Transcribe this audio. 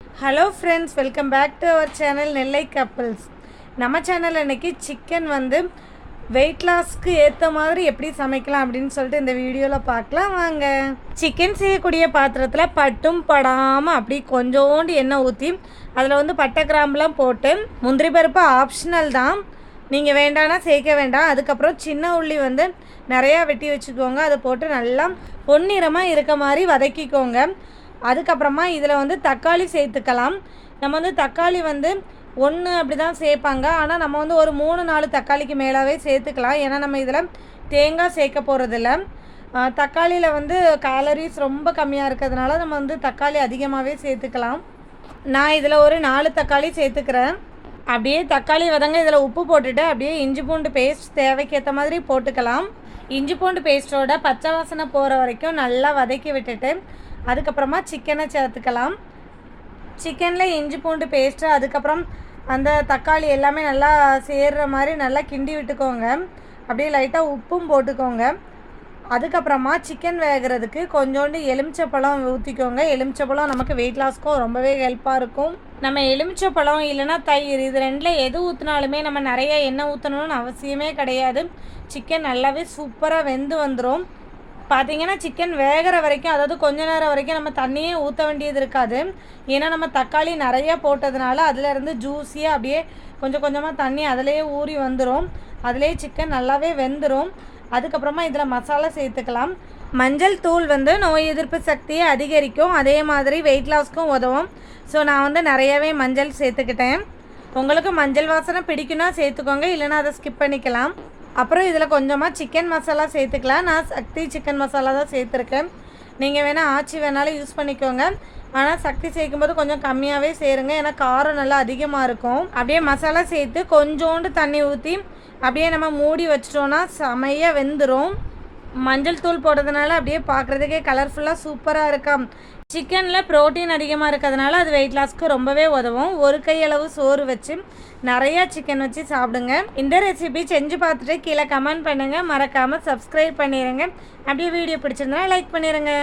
Hello friends, welcome back to our channel Nellai couples. நம்ம channel இன்றைக்கி chicken weight லாஸ்க்கு ஏற்ற மாதிரி எப்படி சமைக்கலாம் அப்படின்னு சொல்லிட்டு இந்த வீடியோவில் பார்க்கலாம் வாங்க. சிக்கன் செய்யக்கூடிய பாத்திரத்தில் பட்டும் படாமல் அப்படி கொஞ்சோண்டு எண்ணெய் ஊற்றி அதில் பட்டை கிராம்புலாம் போட்டு, முந்திரி பருப்பு ஆப்ஷனல் தான், நீங்கள் வேண்டானா சேர்க்க வேண்டாம். அதுக்கப்புறம் சின்ன உள்ளி நிறையா வெட்டி வச்சுக்கோங்க. அதை போட்டு நல்லா பொன்னிறமாக இருக்க மாதிரி வதக்கிக்கோங்க. அதுக்கப்புறமா இதில் தக்காளி சேர்த்துக்கலாம். நம்ம தக்காளி ஒன்று அப்படி தான் சேர்ப்பாங்க. ஆனால் நம்ம ஒரு 3-4 தக்காளிக்கு மேலாகவே சேர்த்துக்கலாம். ஏன்னா நம்ம இதில் தேங்காய் சேர்க்க போகிறதில்ல. தக்காளியில் கேலரிஸ் ரொம்ப கம்மியாக இருக்கிறதுனால நம்ம தக்காளி அதிகமாகவே சேர்த்துக்கலாம். நான் இதில் ஒரு 4 தக்காளி சேர்த்துக்கிறேன். அப்படியே தக்காளி வதங்க இதில் உப்பு போட்டுட்டு அப்படியே இஞ்சி பூண்டு பேஸ்ட் தேவைக்கேற்ற மாதிரி போட்டுக்கலாம். இஞ்சி பூண்டு பேஸ்ட்டோட பச்சை வாசனை போகிற வரைக்கும் நல்லா வதக்கி விட்டுட்டு அதுக்கப்புறமா சிக்கனை சேர்த்துக்கலாம். சிக்கனில் இஞ்சி பூண்டு பேஸ்ட்டு அதுக்கப்புறம் அந்த தக்காளி எல்லாமே நல்லா சேர்கிற மாதிரி நல்லா கிண்டி விட்டுக்கோங்க. அப்படியே லைட்டாக உப்பும் போட்டுக்கோங்க. அதுக்கப்புறமா சிக்கன் வேகிறதுக்கு கொஞ்சோண்டு எலுமிச்சப்பழம் ஊற்றிக்கோங்க. எலுமிச்சப்பழம் நமக்கு வெயிட் லாஸ்க்கும் ரொம்பவே ஹெல்ப்பாக இருக்கும். நம்ம எலுமிச்சப்பழம் இல்லைன்னா தயிர், இது ரெண்டில் எது ஊற்றினாலுமே நம்ம நிறைய எண்ணெய் ஊற்றணும்னு அவசியமே கிடையாது. சிக்கன் நல்லாவே சூப்பராக வெந்து வந்துடும். பார்த்திங்கன்னா சிக்கன் வேகிற வரைக்கும், அதாவது கொஞ்ச நேரம் வரைக்கும் நம்ம தண்ணியே ஊற்ற வேண்டியது இருக்காது. ஏன்னா நம்ம தக்காளி நிறையா போட்டதுனால அதிலேருந்து ஜூஸியாக அப்படியே கொஞ்சம் கொஞ்சமாக தண்ணி அதிலேயே ஊறி வந்துடும். அதிலே சிக்கன் நல்லாவே வெந்துடும். அதுக்கப்புறமா இதில் மசாலா சேர்த்துக்கலாம். மஞ்சள் தூள் நோய் எதிர்ப்பு சக்தியை அதிகரிக்கும், அதே மாதிரி வெயிட் லாஸ்க்கும் உதவும். ஸோ நான் நிறையாவே மஞ்சள் சேர்த்துக்கிட்டேன். உங்களுக்கு மஞ்சள் வாசனை பிடிக்குன்னா சேர்த்துக்கோங்க, இல்லைனா அதை ஸ்கிப் பண்ணிக்கலாம். அப்புறம் இதில் கொஞ்சமாக சிக்கன் மசாலா சேர்த்துக்கலாம். நான் சக்தி சிக்கன் மசாலா தான் சேர்த்துருக்கேன். நீங்கள் வேணால் ஆச்சி வேணாலும் யூஸ் பண்ணிக்கோங்க. ஆனால் சக்தி சேர்க்கும்போது கொஞ்சம் கம்மியாகவே சேருங்க, ஏன்னா காரம் நல்லா அதிகமாக இருக்கும். அப்படியே மசாலா சேர்த்து கொஞ்சோண்டு தண்ணி ஊற்றி அப்படியே நம்ம மூடி வச்சிட்டோன்னா செமையாக வெந்துடும். மஞ்சள் தூள் போடுறதுனால அப்படியே பார்க்குறதுக்கே கலர்ஃபுல்லாக சூப்பராக இருக்கும். சிக்கனில் ப்ரோட்டீன் அதிகமாக இருக்கிறதுனால அது வெயிட் லாஸ்க்கு ரொம்பவே உதவும். ஒரு கையளவு சோறு வச்சு நிறையா சிக்கன் வச்சு சாப்பிடுங்க. இந்த ரெசிபி செஞ்சு பார்த்துட்டு கீழே கமெண்ட் பண்ணுங்கள். மறக்காமல் சப்ஸ்கிரைப் பண்ணிடுங்க. அப்படியே வீடியோ பிடிச்சிருந்தா லைக் பண்ணிடுங்க.